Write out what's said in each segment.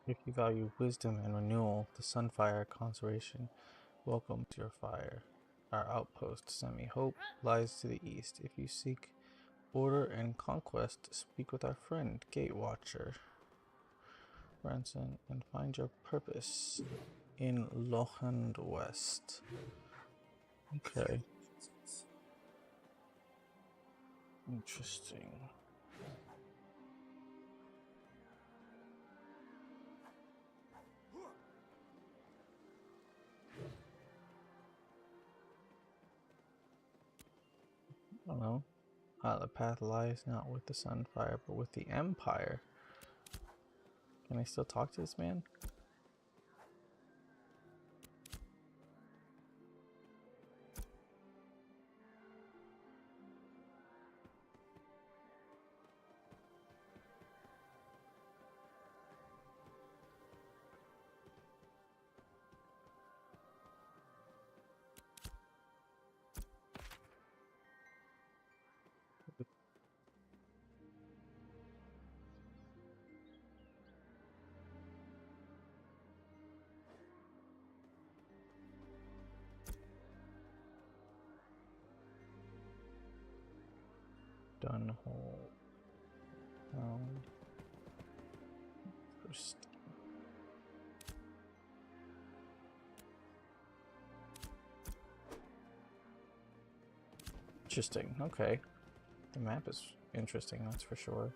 If you value wisdom and renewal, the Sunfire Conservation welcomes your fire. Our outpost, Semi-Hope, lies to the east. If you seek order and conquest, speak with our friend, Gatewatcher Branson, and find your purpose in Lochend West. Okay. Interesting. I don't know. The path lies not with the Sunfire, but with the Empire. Can I still talk to this man? Dunhole. First. Interesting. Okay. The map is interesting, that's for sure.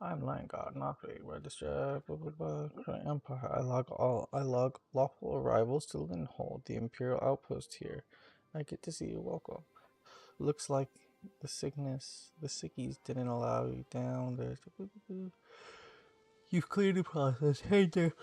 I'm Lion God, not a register, blah blah blah. Current Empire. I log lawful arrivals to Lindhold, the Imperial outpost here. I get to see you. Welcome. Looks like the sickies didn't allow you down. You've cleared the process. Hey there.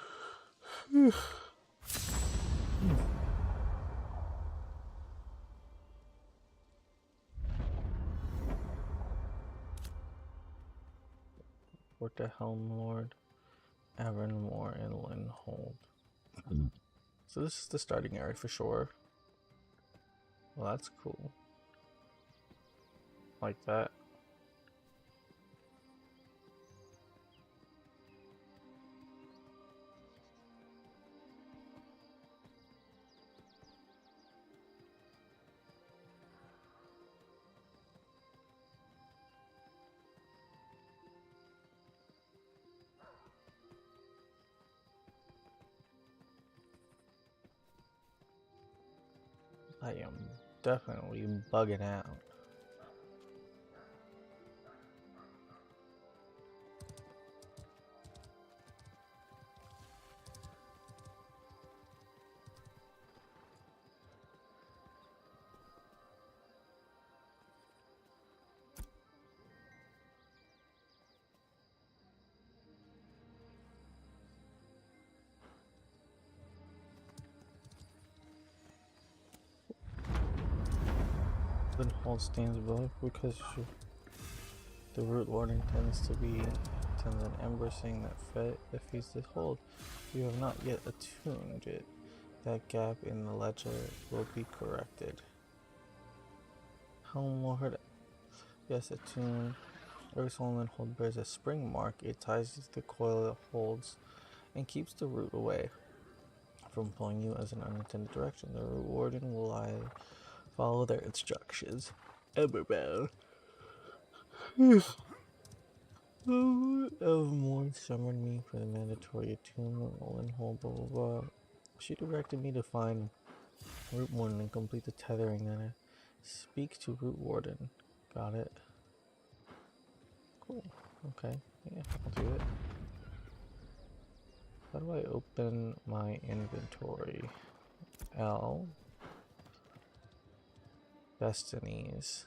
What the Helm Lord, Avonmore, and Lindhold. So this is the starting area for sure. Well, that's cool. Like that. I am definitely bugging out. Lindhold stands above because the root warning tends an ember saying that feeds the hold. You have not yet attuned it. That gap in the ledger will be corrected. Helm Lord, yes, attuned. Every soul Lindhold bears a spring mark. It ties to the coil it holds and keeps the root away from pulling you as an unintended direction. The root warden will follow their instructions. Emberbound. More summoned me for the mandatory attunement, Lindhold, blah blah blah. She directed me to find Root Warden and complete the tethering, then I speak to Root Warden. Got it. Cool. Okay. Yeah, I'll do it. How do I open my inventory? L. Destinies.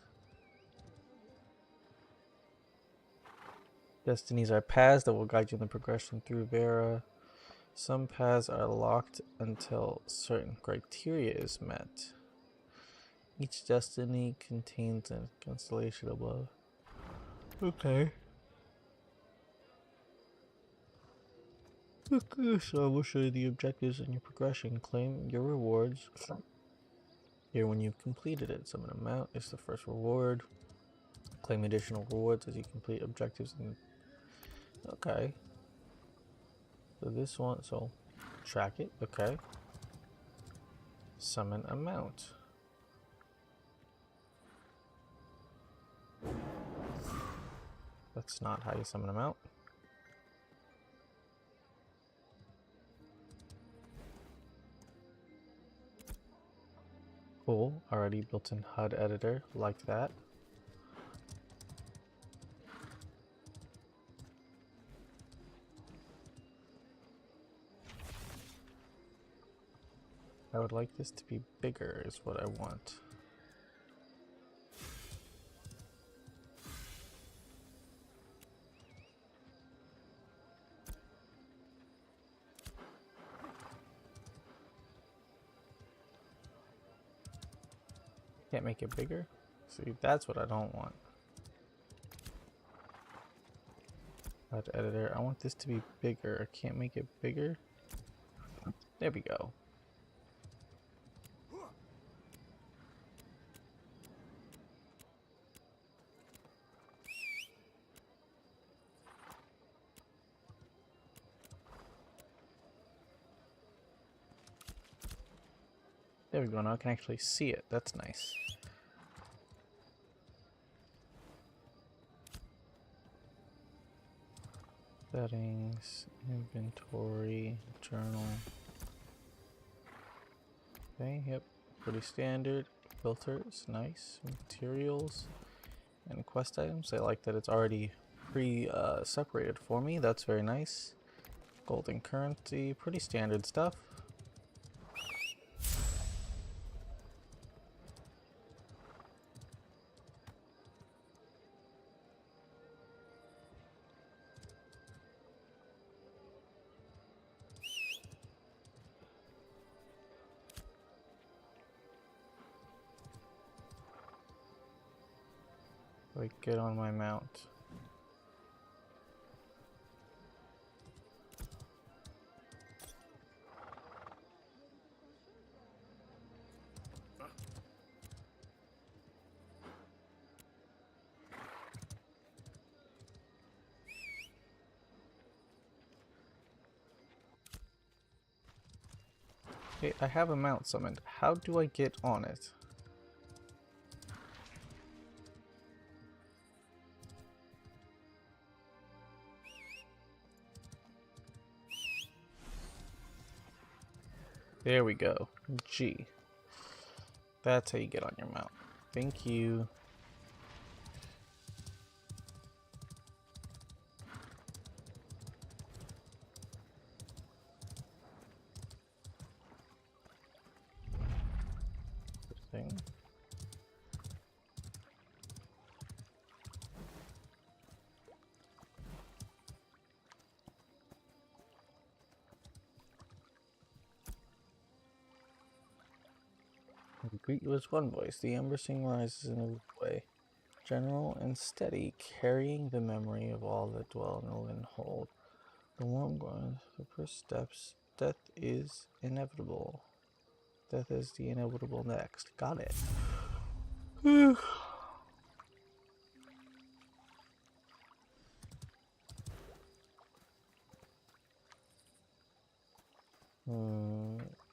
Destinies are paths that will guide you in the progression through Vera. Some paths are locked until certain criteria is met. Each destiny contains a constellation above. Okay. So I will show you the objectives in your progression. Claim your rewards here when you've completed it. Summon amount is the first reward. Claim additional rewards as you complete objectives. Okay. So this one, so track it. Okay. Summon amount. That's not how you summon amount. Cool. Already built-in HUD editor like that. I would like this to be bigger is what I want. Can't make it bigger? See, that's what I don't want. HUD editor, I want this to be bigger. I can't make it bigger. There we go. There we go, now I can actually see it. That's nice. Settings, inventory, journal. Okay, yep, pretty standard. Filters, nice. Materials and quest items. I like that it's already pre-separated for me. That's very nice. Golden currency, pretty standard stuff. Like, get on my mount. Okay, I have a mount summoned. How do I get on it? There we go. G. That's how you get on your mount. Thank you. Thing. We greet you as one voice. The Ember Sing rises in a way, general and steady, carrying the memory of all that dwell in the Lin Hold. The warm going, the first steps. Death is inevitable. Death is the inevitable next. Got it.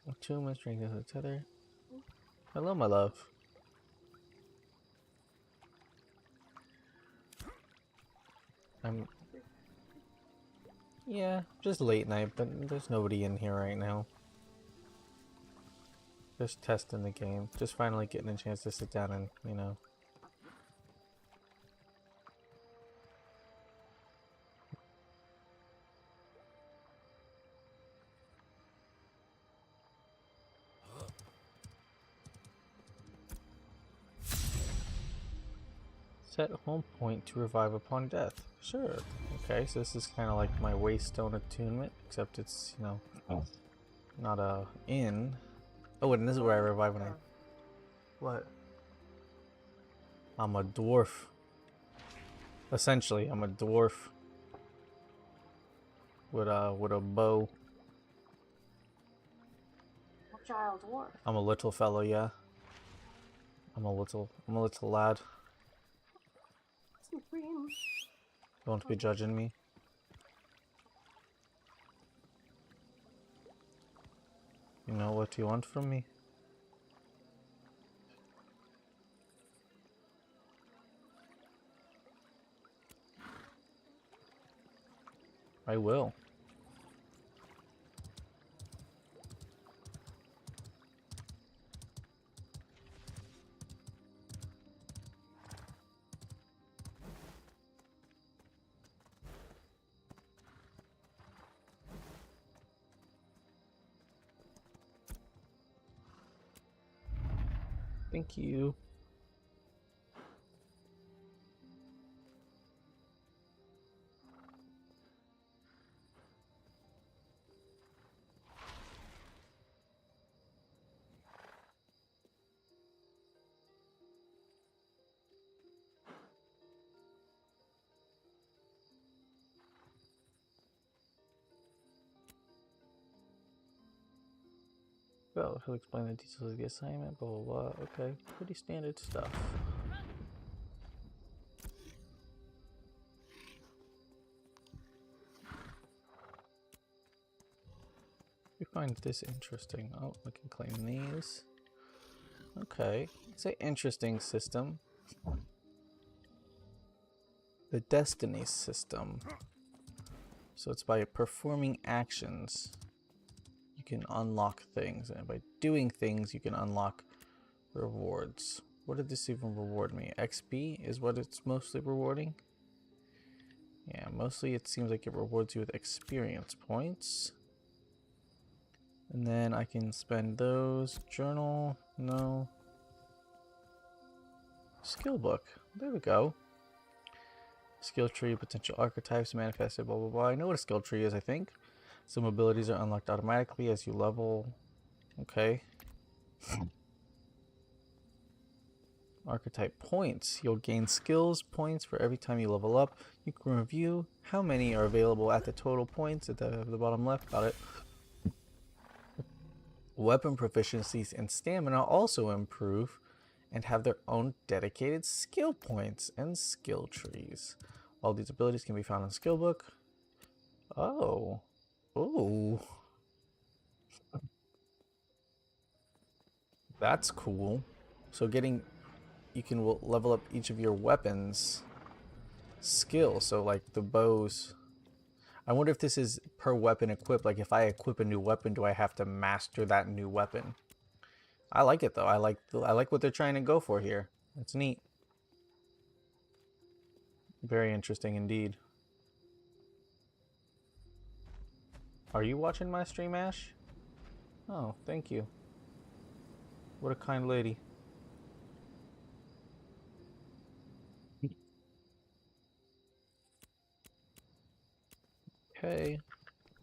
Attunement strength is a tether. Hello, my love. Yeah, just late night, but there's nobody in here right now. Just testing the game. Just finally getting a chance to sit down and, you know. Set home point to revive upon death. Sure. Okay, so this is kind of like my Waystone attunement, except it's, you know, not a inn. Oh, and this is where I revive when I... What? I'm a dwarf. Essentially, I'm a dwarf with a bow. A child dwarf. I'm a little fellow, yeah. I'm a little lad. Supreme. Don't be judging me. You know what you want from me? I will. Thank you. Well, he'll explain the details of the assignment, blah blah blah. Okay, pretty standard stuff. We find this interesting. Oh, we can claim these. Okay, it's an interesting system. The Destiny system. So it's by performing actions you can unlock things, and by doing things you can unlock rewards. What did this even reward me? XP is what it's mostly rewarding? Yeah, mostly it seems like it rewards you with experience points. And then I can spend those. Journal, no. Skill book, there we go. Skill tree, potential archetypes, manifested, blah blah blah. I know what a skill tree is, I think. Some abilities are unlocked automatically as you level. Okay. Archetype points. You'll gain skills points for every time you level up. You can review how many are available at the total points at the bottom left. Got it. Weapon proficiencies and stamina also improve and have their own dedicated skill points and skill trees. All these abilities can be found in skill book. Oh. Oh. That's cool. So you can level up each of your weapons skill. So like the bows. I wonder if this is per weapon equipped. Like if I equip a new weapon, do I have to master that new weapon? I like it though. I like what they're trying to go for here. It's neat. Very interesting indeed. Are you watching my stream, Ash? Oh, thank you. What a kind lady. Okay,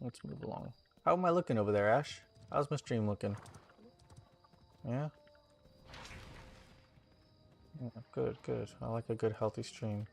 let's move along. How am I looking over there, Ash? How's my stream looking? Yeah? Yeah, good, good. I like a good healthy stream.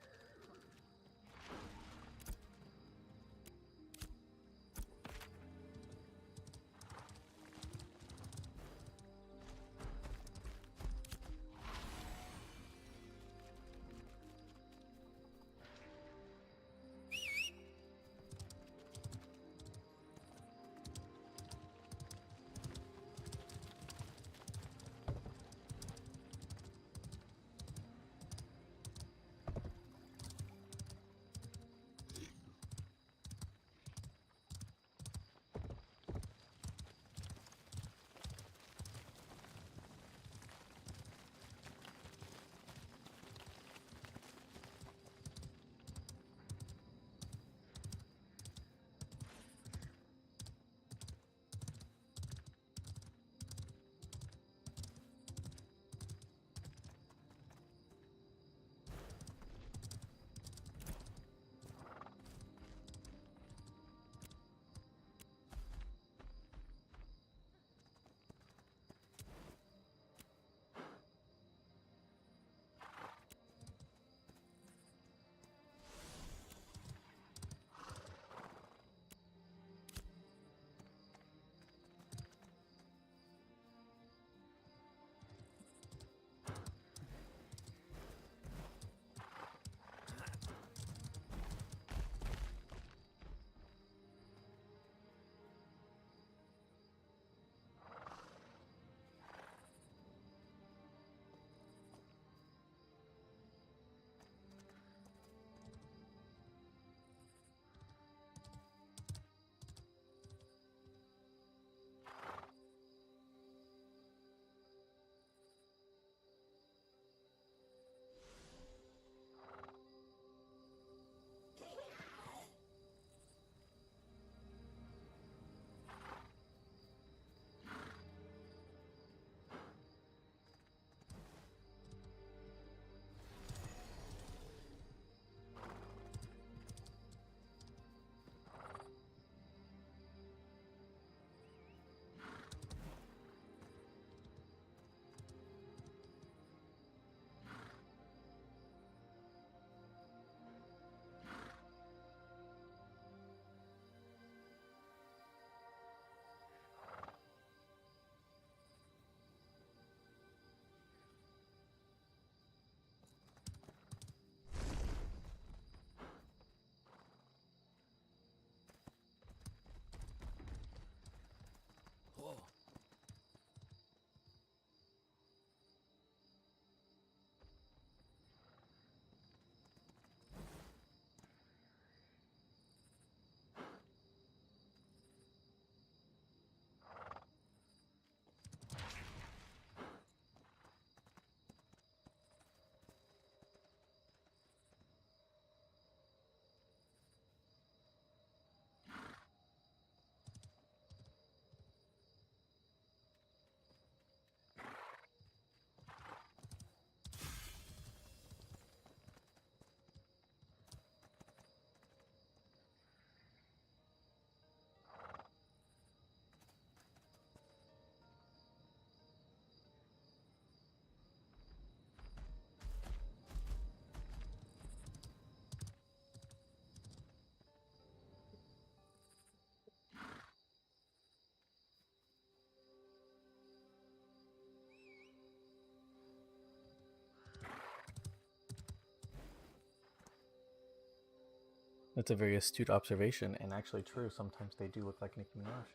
That's a very astute observation and actually true. Sometimes they do look like Nicki Minaj.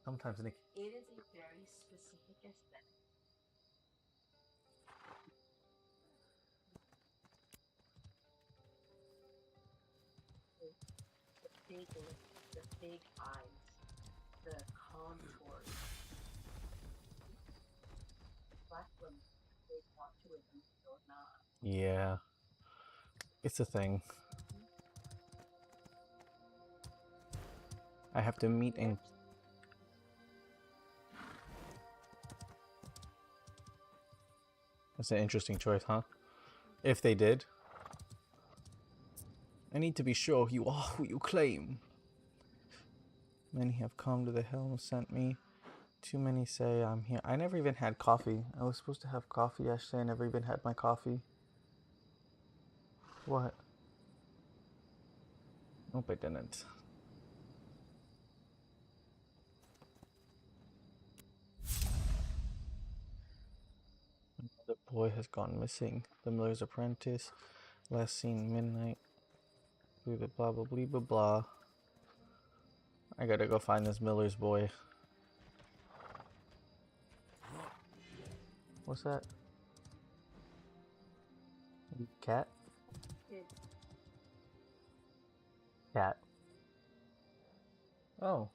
Sometimes Nicki. It is a very specific aesthetic. The big lips, the big eyes, the contours. Black women, they want to admit or not. Yeah, it's a thing. I have to meet and. That's an interesting choice, huh? If they did. I need to be sure you are who you claim. Many have come to the helm sent me. Too many say I'm here. I never even had coffee. I was supposed to have coffee yesterday. I never even had my coffee. What? Nope, I didn't. Another boy has gone missing. The miller's apprentice. Last seen midnight. Through the blah blah blah blah blah. I gotta go find this miller's boy. What's that? Cat? Kid. Cat. Oh.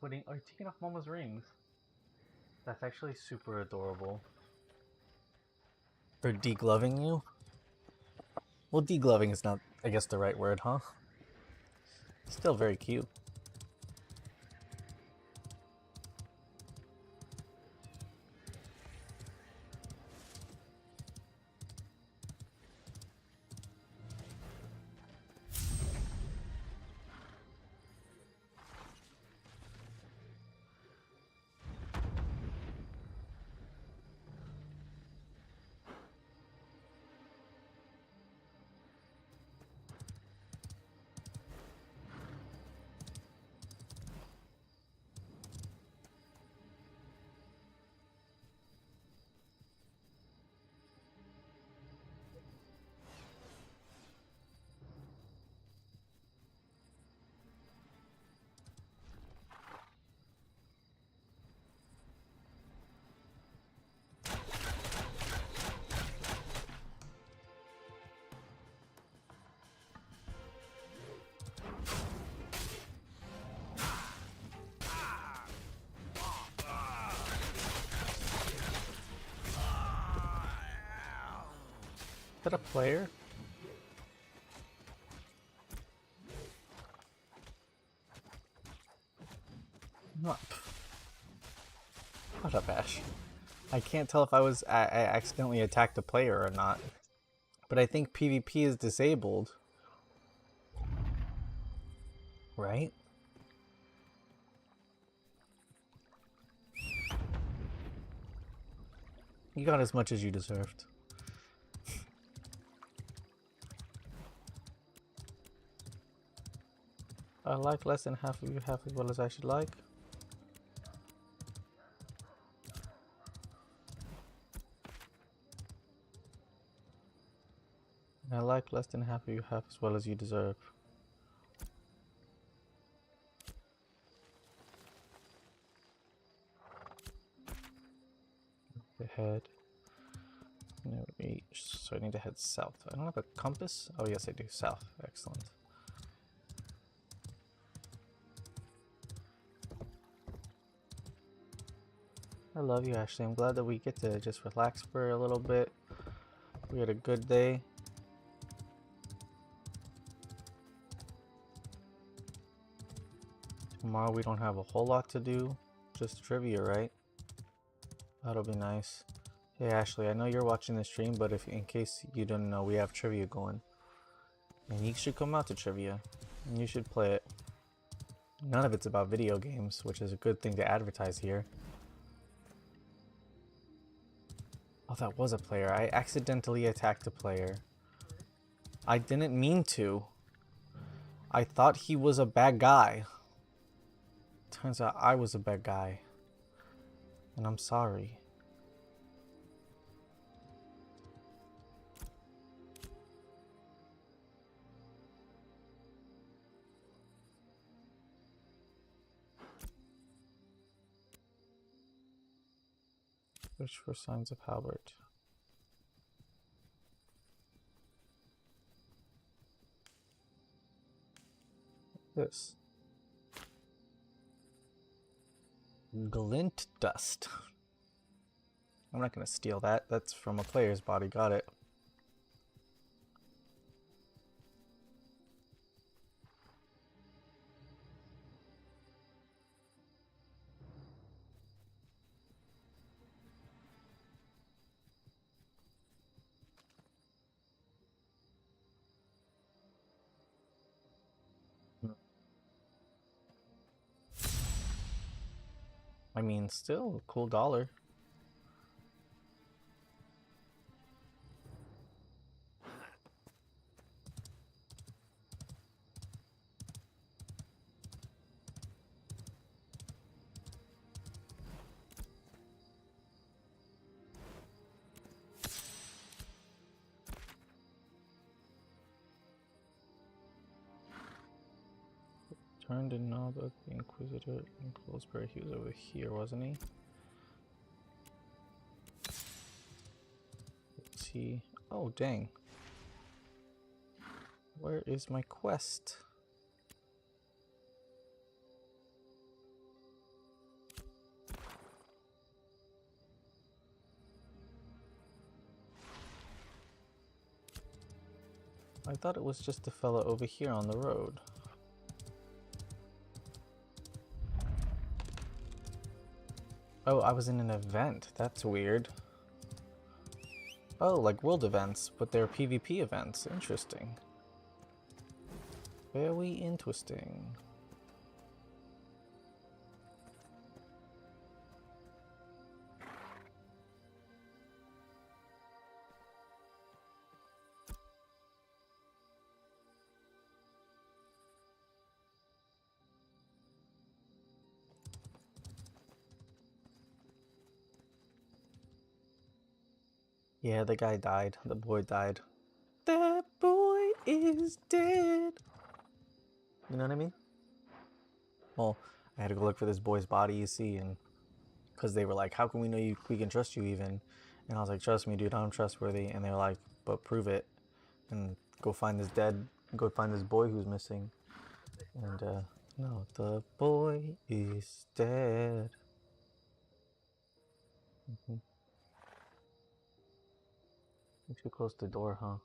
Are you taking off Mama's rings? That's actually super adorable. Or degloving you? Well, degloving is not, I guess, the right word, huh? Still very cute. that a player? What? What up, Ash? I can't tell if I accidentally attacked a player or not. But I think PvP is disabled. Right? You got as much as you deserved. I like less than half of you half as well as I should like. I like less than half of you half as well as you deserve. Head. No reach. So I need to head south. I don't have a compass. Oh yes, I do. South. Excellent. I love you, Ashley. I'm glad that we get to just relax for a little bit. We had a good day. Tomorrow we don't have a whole lot to do. Just trivia, right? That'll be nice. Hey Ashley, I know you're watching the stream, but if in case you don't know, we have trivia going. And you should come out to trivia. And you should play it. None of it's about video games, which is a good thing to advertise here. Oh, that was a player. I accidentally attacked a player. I didn't mean to. I thought he was a bad guy. Turns out I was a bad guy. And I'm sorry. Search for signs of Halbert. This. Glint dust. I'm not gonna steal that. That's from a player's body. Got it. I mean, still a cool dollar. Turned in Nalbuck, the Inquisitor in Colesbury. He was over here, wasn't he? Is he? Oh, dang. Where is my quest? I thought it was just the fella over here on the road. Oh, I was in an event. That's weird. Oh, like world events, but they're PvP events. Interesting. Very interesting. Yeah, the guy died. The boy died. That boy is dead. You know what I mean? Well, I had to go look for this boy's body, you see, and because they were like, how can we know we can trust you even? And I was like, trust me, dude, I'm trustworthy. And they were like, but prove it. And go find this boy who's missing. And, no, the boy is dead. We should close the door, huh?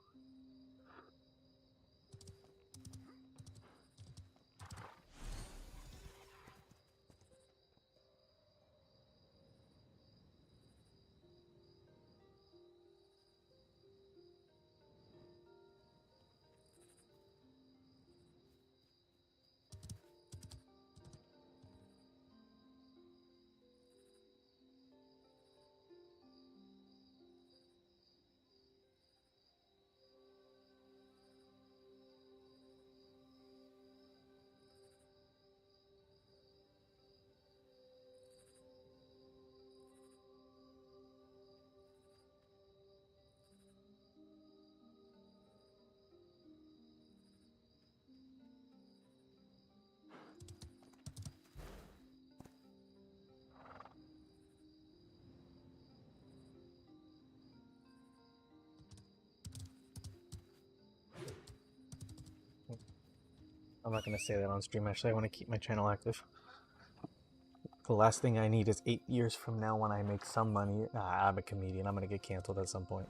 I'm not gonna say that on stream. Actually, I want to keep my channel active. The last thing I need is 8 years from now when I make some money. I'm a comedian. I'm gonna get canceled at some point.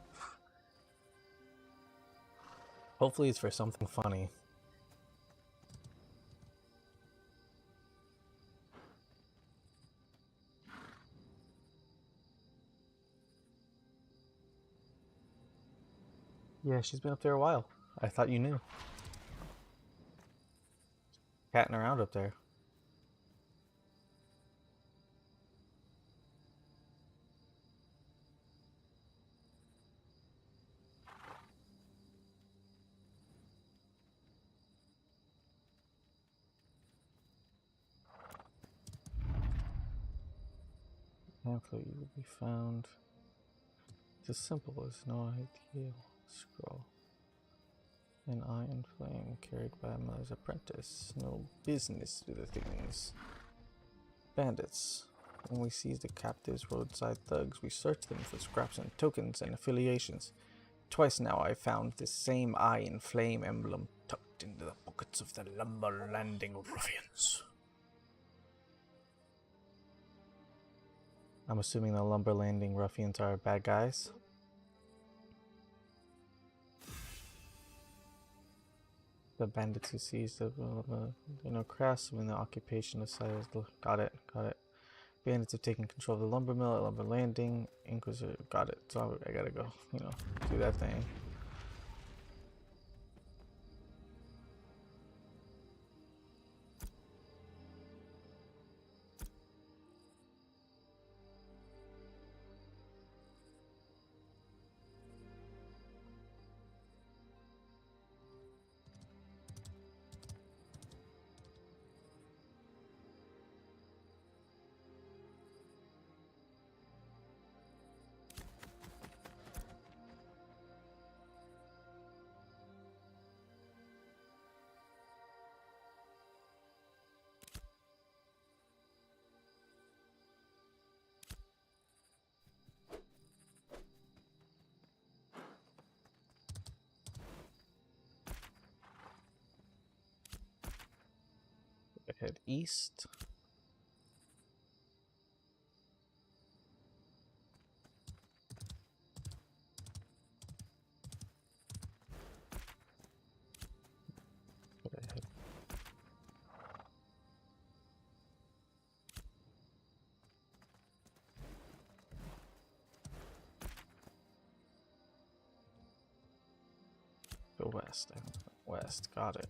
Hopefully it's for something funny. Yeah, she's been up there a while. I thought you knew. Catting around up there. Pamphlet you will be found. It's as simple as no ideal scroll. An iron flame carried by a mother's apprentice. No business to the things. Bandits. When we seize the captives, roadside thugs, we search them for scraps and tokens and affiliations. Twice now I found this same iron flame emblem tucked into the pockets of the lumber landing ruffians. I'm assuming the lumber landing ruffians are bad guys. The bandits who seized the craftsmen in the occupation of sires. Got it. Bandits have taken control of the lumber mill at Lumber Landing. Inquisitor, got it. So I gotta go, do that thing. Head east. Go west. West. Got it.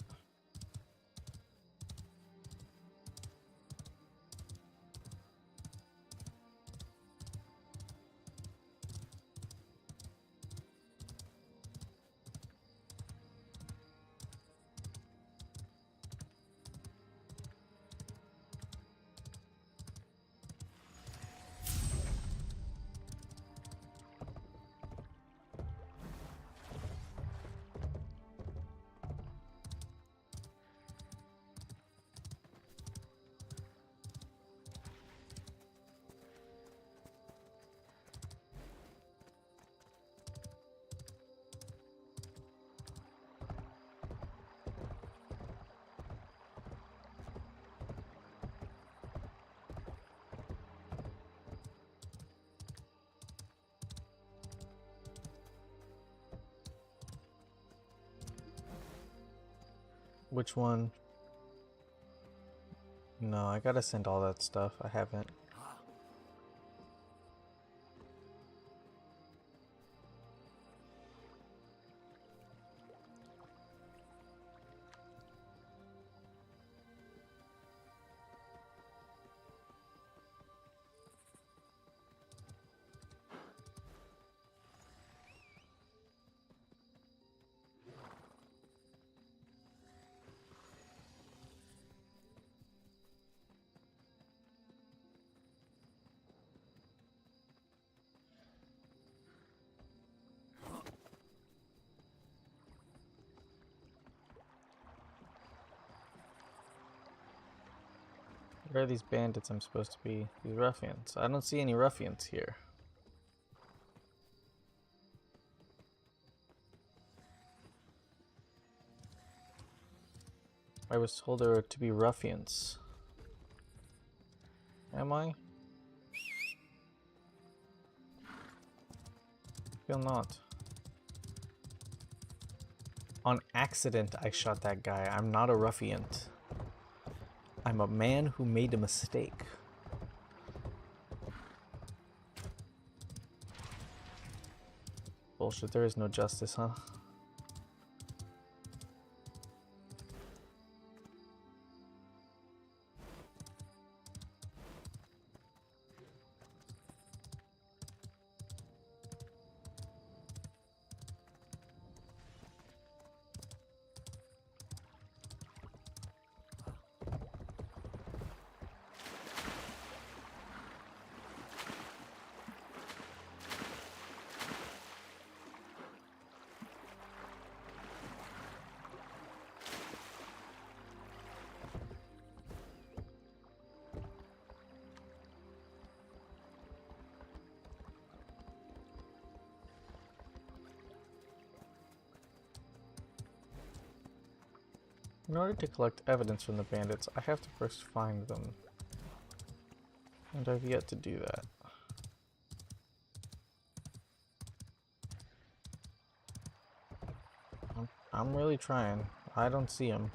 Which one? No, I gotta send all that stuff. I haven't. Where are these bandits I'm supposed to be? These ruffians. I don't see any ruffians here. I was told there were to be ruffians. Am I? Feel not. On accident I shot that guy. I'm not a ruffian. I'm a man who made a mistake. Bullshit, there is no justice, huh? In order to collect evidence from the bandits, I have to first find them. And I've yet to do that. I'm really trying. I don't see them.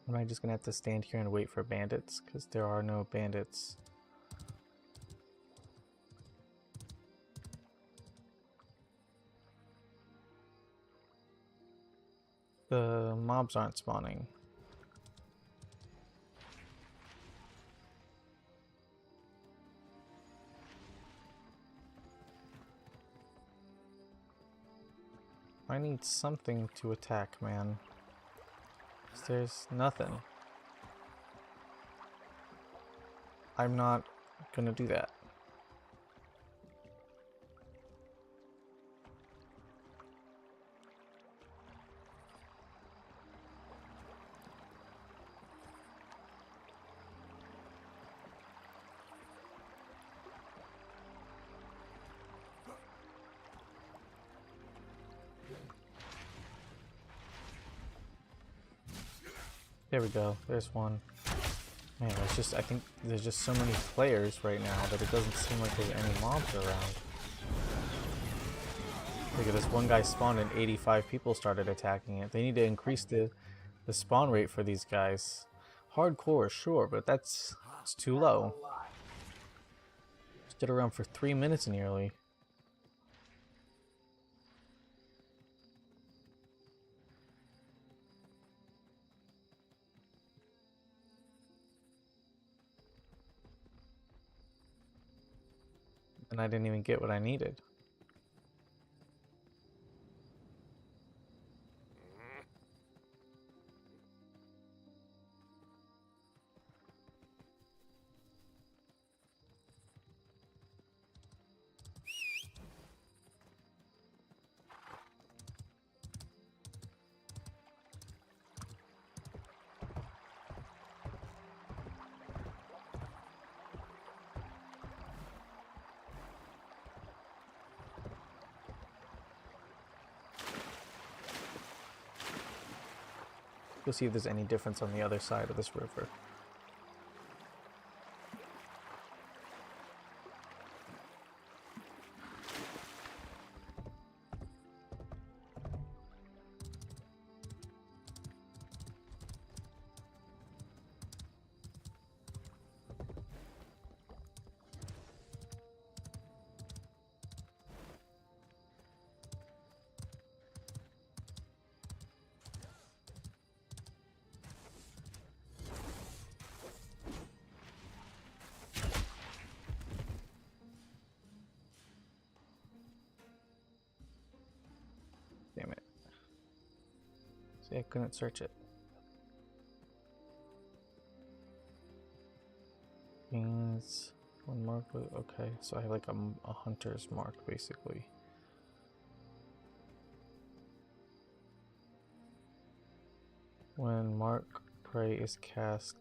Am I just gonna have to stand here and wait for bandits? Because there are no bandits. The mobs aren't spawning. I need something to attack, man. 'Cause there's nothing. I'm not gonna do that. There we go. There's one. Man, it's just, I think there's just so many players right now that it doesn't seem like there's any mobs around. Look at this one guy spawned and 85 people started attacking it. They need to increase the spawn rate for these guys. Hardcore, sure, but it's too low. Stood around for 3 minutes nearly. And I didn't even get what I needed. go see if there's any difference on the other side of this river. Damn it. See, I couldn't search it. Means one mark. Okay, so I have like a hunter's mark basically. When mark prey is cast,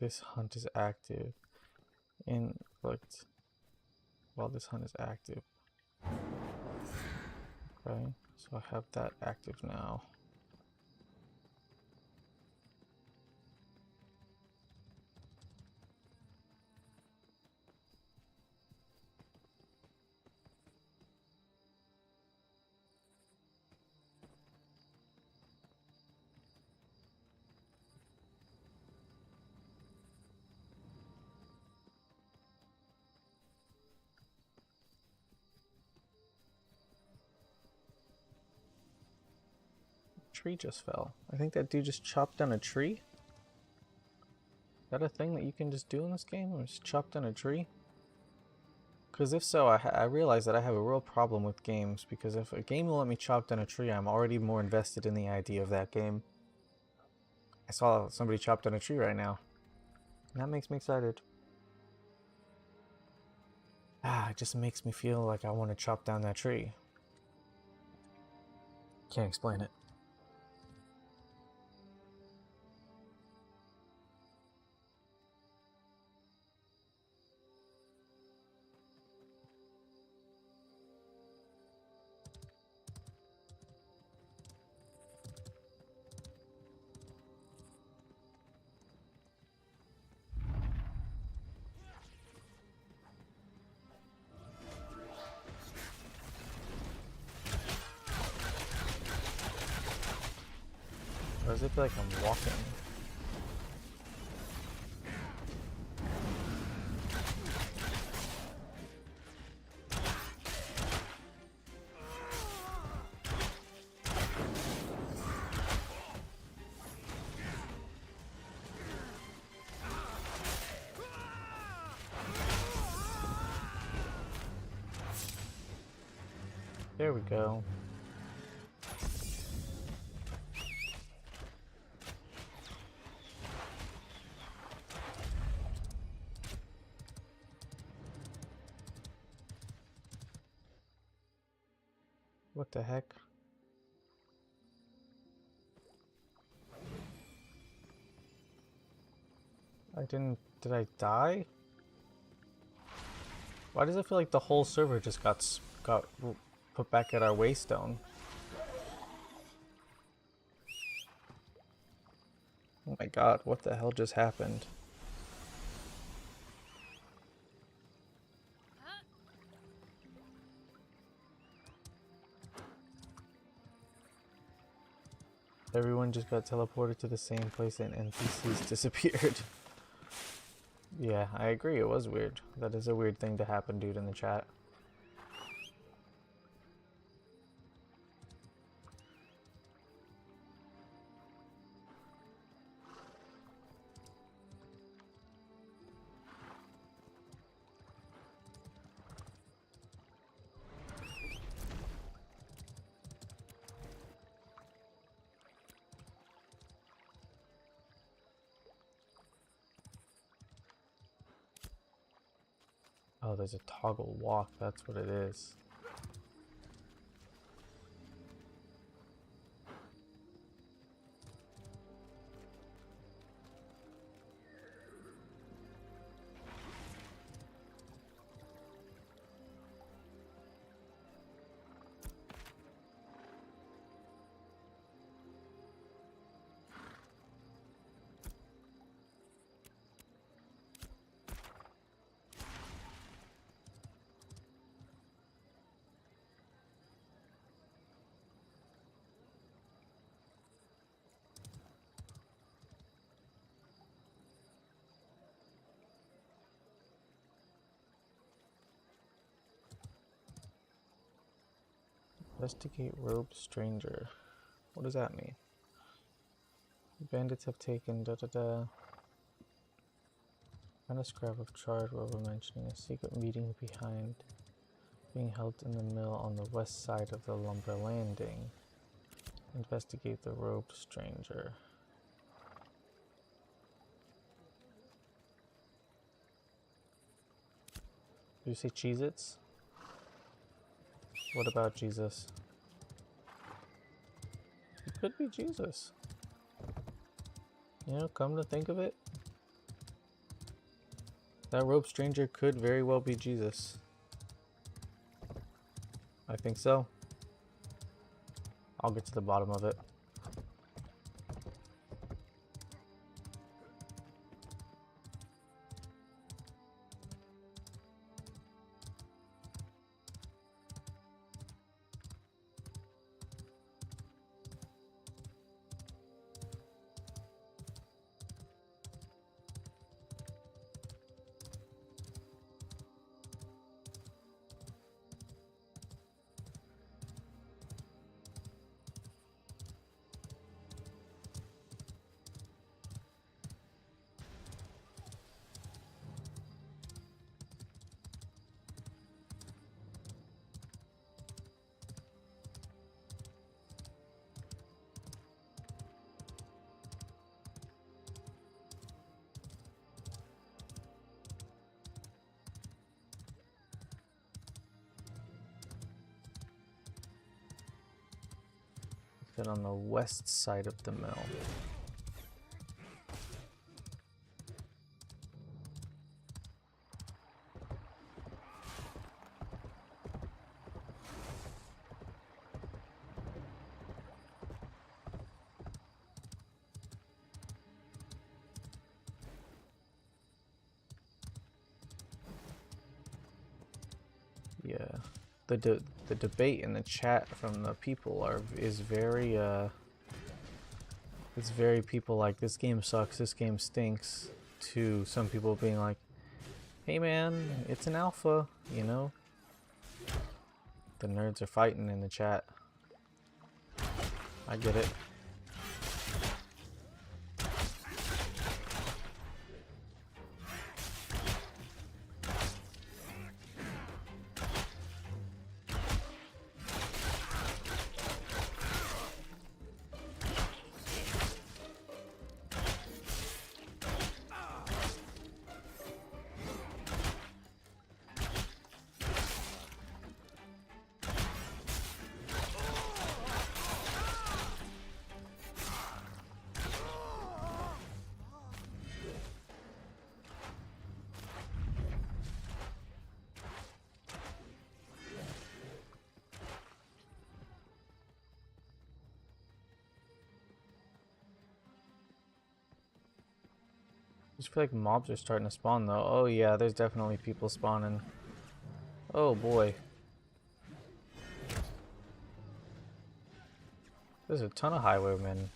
this hunt is active. And clicked while this hunt is active. Okay, so I have that active now. Tree just fell. I think that dude just chopped down a tree. Is that a thing that you can just do in this game? Or just chop down a tree? Because if so, I realize that I have a real problem with games. Because if a game will let me chop down a tree, I'm already more invested in the idea of that game. I saw somebody chop down a tree right now. And that makes me excited. It just makes me feel like I want to chop down that tree. Can't explain it. Or does it feel like I'm walking? There we go. What the heck? Did I die? Why does it feel like the whole server just got put back at our waystone? Oh my god, what the hell just happened? Everyone just got teleported to the same place and NPCs disappeared. Yeah, I agree, it was weird. That is a weird thing to happen, dude, in the chat. Oh, there's a toggle walk, that's what it is. Investigate robed stranger. What does that mean? Bandits have taken Find a scrap of charred rubber mentioning a secret meeting being held in the mill on the west side of the lumber landing. Investigate the robed stranger. Do you say Cheez-Its? What about Jesus? It could be Jesus. You know, come to think of it, that rope stranger could very well be Jesus. I think so. I'll get to the bottom of it. Then on the west side of the mill. Yeah. The debate in the chat from the people is very it's very people like, this game sucks, this game stinks, to some people being like, hey man, it's an alpha, you know? The nerds are fighting in the chat. I get it. I just feel like mobs are starting to spawn though. Oh yeah, there's definitely people spawning. Oh boy. There's a ton of highwaymen.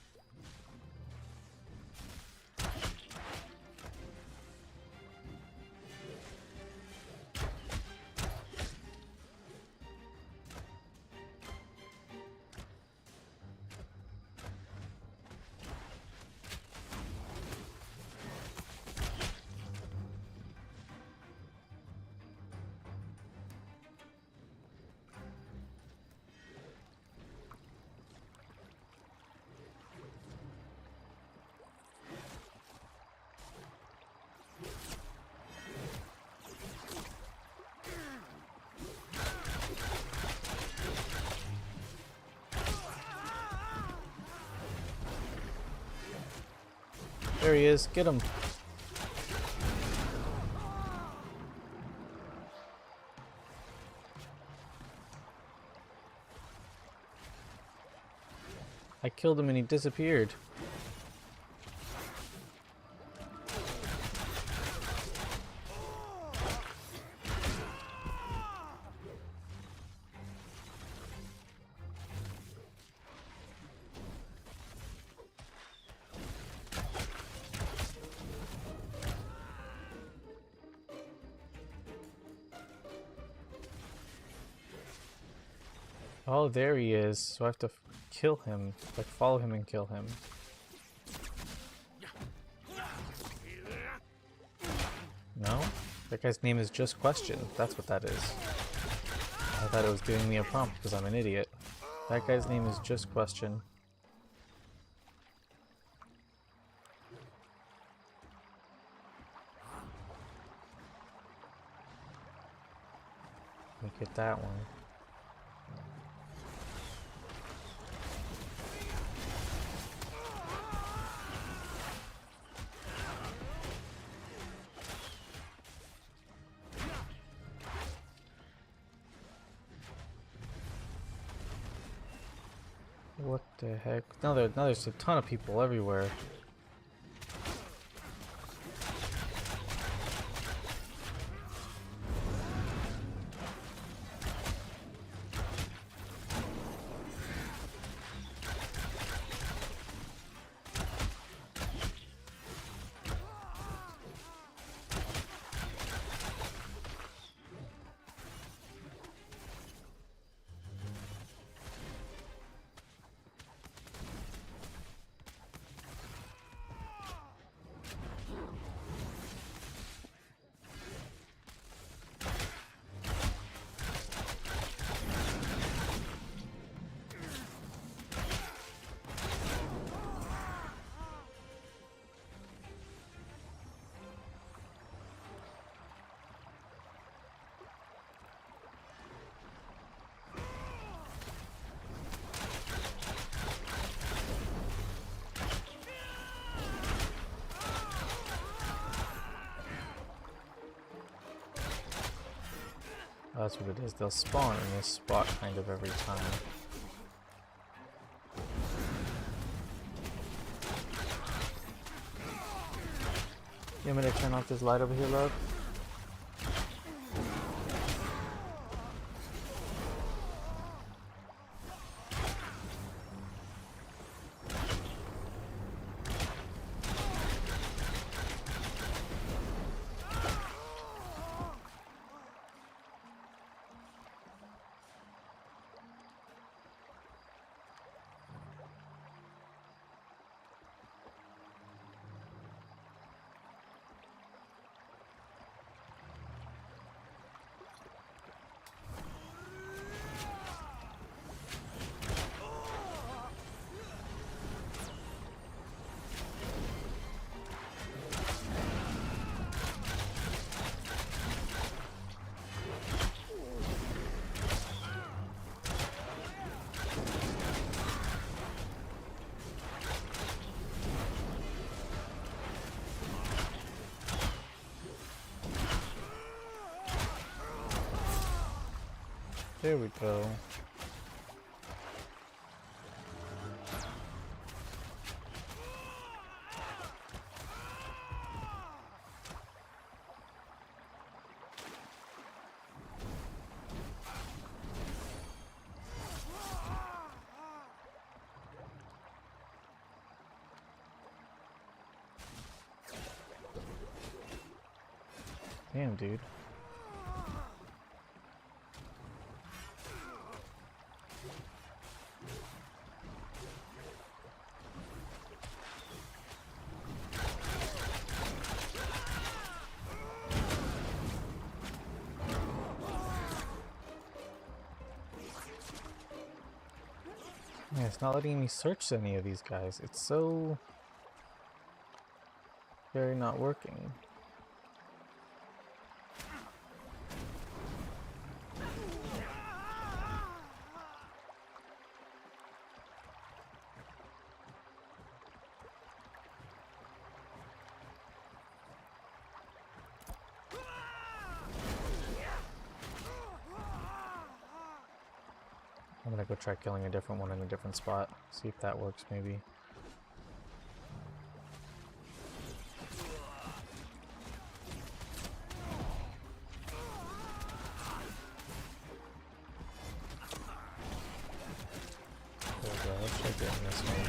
There he is, get him. I killed him and he disappeared. Oh, there he is. So I have to kill him. Like, follow him and kill him. No? That guy's name is Just Question. That's what that is. I thought it was giving me a prompt because I'm an idiot. That guy's name is Just Question. Let me get that one. What the heck? Now there's a ton of people everywhere. Oh, that's what it is. They'll spawn in this spot kind of every time. You want me to turn off this light over here, love? There we go. Damn, dude. Yeah, it's not letting me search any of these guys. It's so very not working. I'm gonna go try killing a different one in a different spot. See if that works, maybe. There we go, let's try getting this one.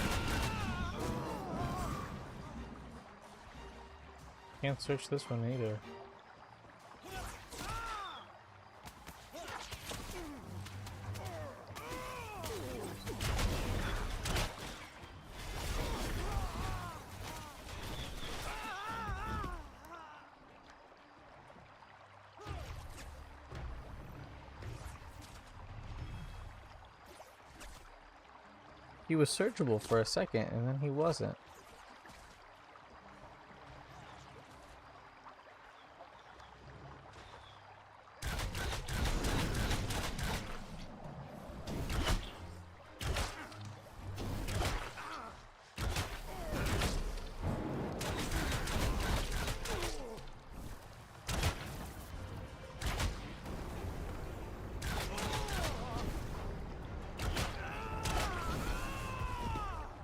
Can't search this one either. He was searchable for a second, and then he wasn't.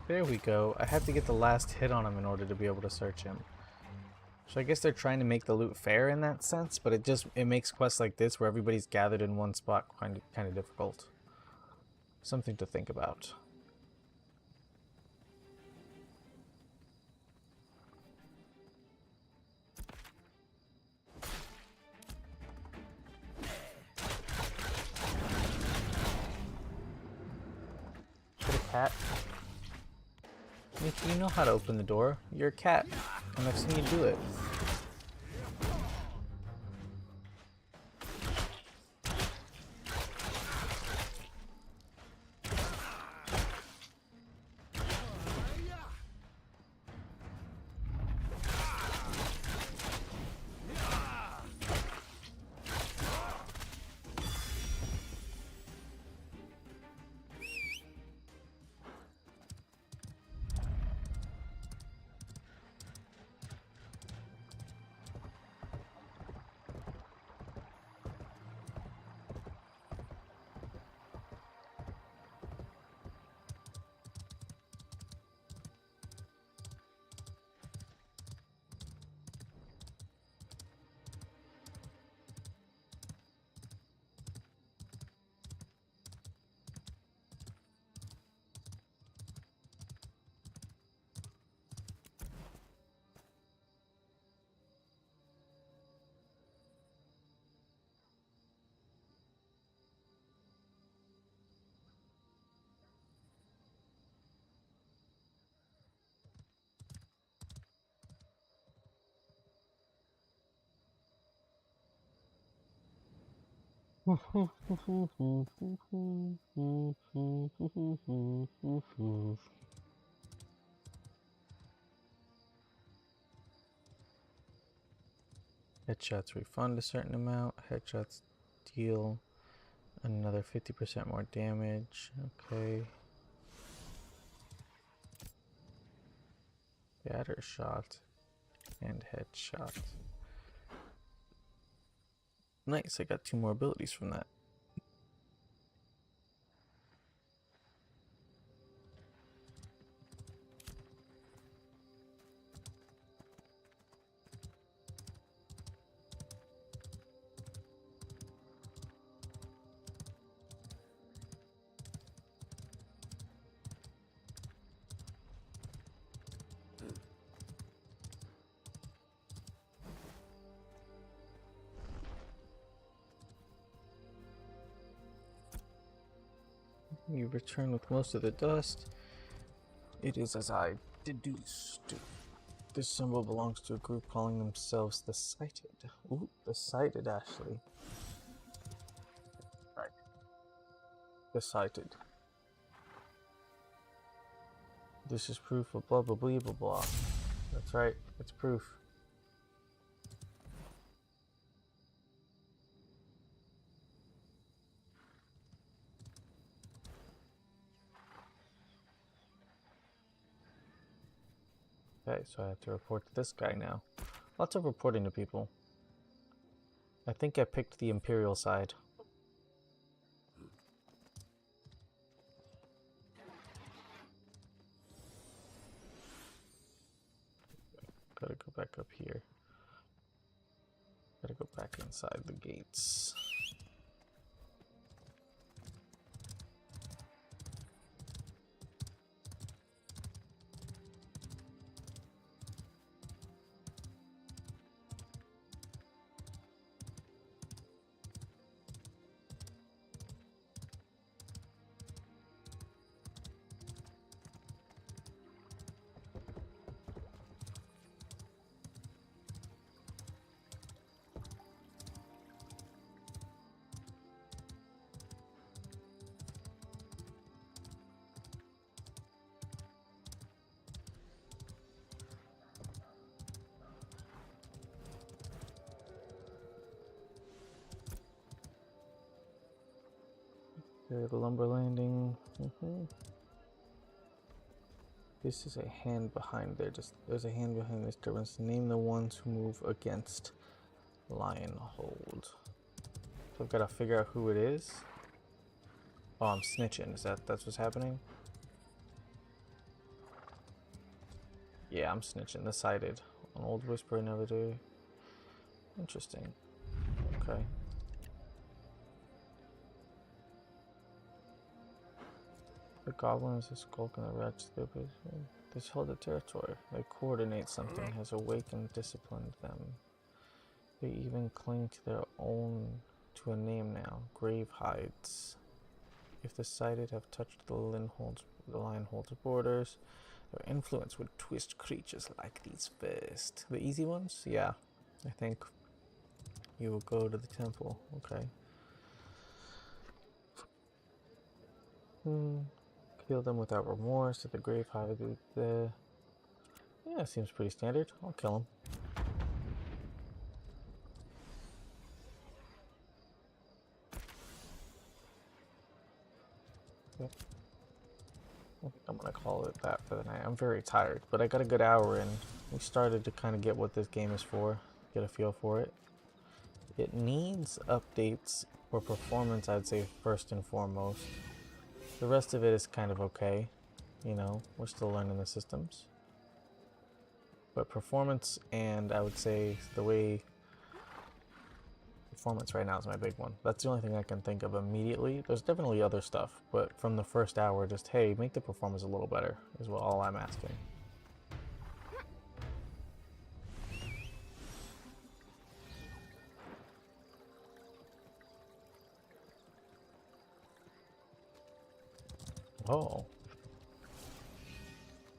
There we go. I had to get the last hit on him in order to be able to search him. So I guess they're trying to make the loot fair in that sense, but it makes quests like this where everybody's gathered in one spot kind of difficult. Something to think about. Get a cat. Mickey, you know how to open the door. You're a cat, and I've seen you do it. Headshots refund a certain amount. Headshots deal another 50% more damage. Okay. Batter shot and headshot. Nice, I got 2 more abilities from that. You return with most of the dust. It is as I deduced. This symbol belongs to a group calling themselves the Sighted. Ooh, the Sighted, Ashley. Right. The Sighted. This is proof of blah blah blah blah blah. That's right, it's proof. Okay, so I have to report to this guy now. Lots of reporting to people. I think I picked the Imperial side. Gotta go back up here. Gotta go back inside the gates. Okay, the lumber landing. This is a hand behind there. There's a hand behind this disturbance. Name the ones who move against lion hold. So I've got to figure out who it is. Oh, I'm snitching. That's what's happening? Yeah, I'm snitching. The sighted. An old whisper never do. Interesting. Okay. The goblins are skulking the rats. This held the territory. They coordinate something, has awakened, disciplined them. They even cling to their own, to a name now, Grave Hides. If the sighted have touched the Lionhold's borders, their influence would twist creatures like these first. The easy ones? Yeah. I think you will go to the temple. Okay. Kill them without remorse at the Grave Hide. Yeah, seems pretty standard. I'll kill him. Yep. I think I'm gonna call it that for the night. I'm very tired, but I got a good hour in. We started to kind of get what this game is for, get a feel for it. It needs updates for performance, I'd say, first and foremost. The rest of it is kind of okay. You know, we're still learning the systems. But performance, and I would say the way performance right now is my big one. That's the only thing I can think of immediately. There's definitely other stuff, but from the first hour, just, hey, make the performance a little better is all I'm asking. Oh.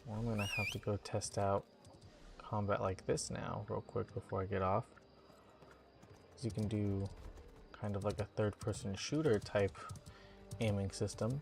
Well, I'm gonna have to go test out combat like this now real quick before I get off. Because you can do kind of like a third-person shooter type aiming system.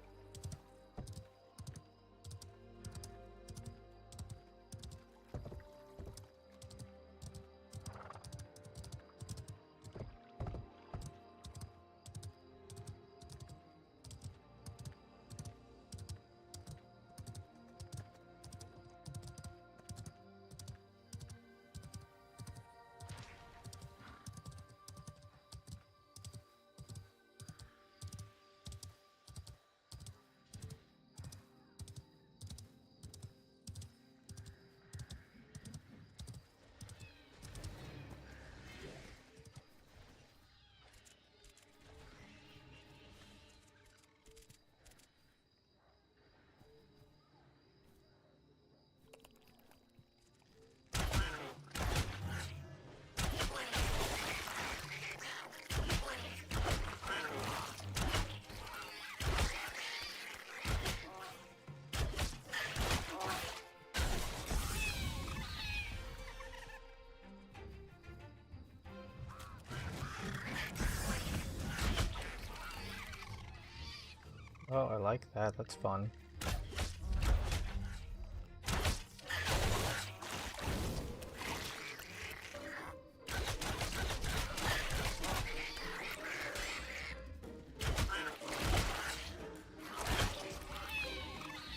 Oh, I like that. That's fun.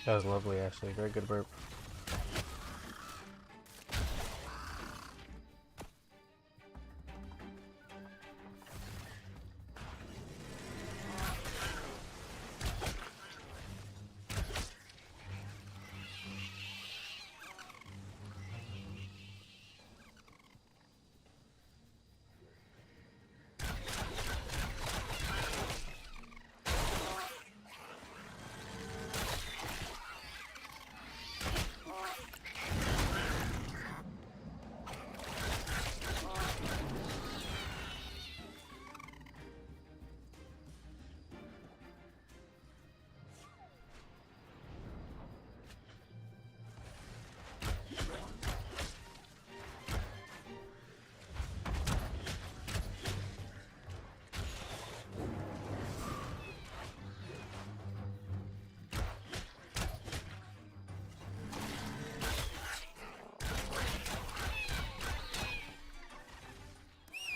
That was lovely, actually. Very good burp.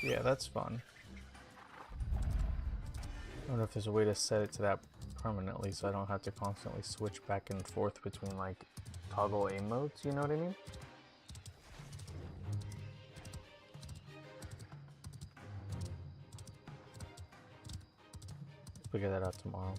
Yeah, that's fun. I don't know if there's a way to set it to that permanently, so I don't have to constantly switch back and forth between like toggle aim modes, you know what I mean? Figure that out tomorrow.